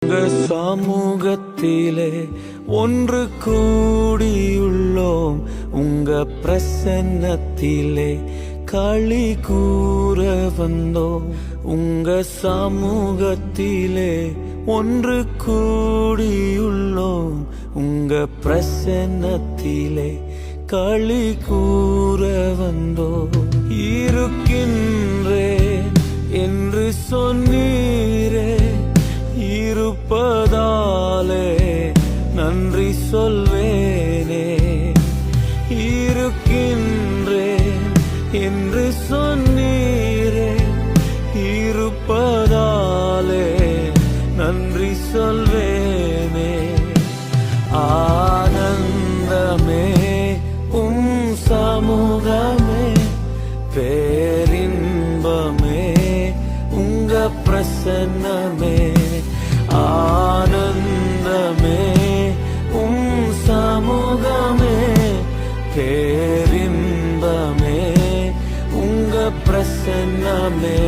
உங்க சமூகத்திலே ஒன்று கூடியுள்ளோம், உங்க பிரசன்னத்திலே களி கூற வந்தோம். உங்க சமூகத்திலே ஒன்று கூடியுள்ளோம், உங்க பிரசன்னத்திலே களி கூற வந்தோம். இருக்கின்றேன் என்று சொன்னீரே, இருப்பதாலே நன்றி சொல்வேனே. இருக்கின்றேன் என்று சொன்னீரே, இருப்பதாலே நன்றி சொல்வேனே. ஆனந்தமே உம் சமூகமே, பேரின்பமே உங்க பிரசன்னமே. ஆனந்தமே உம் சமூகமே, பேரின்பமே உங்க பிரசன்னமே.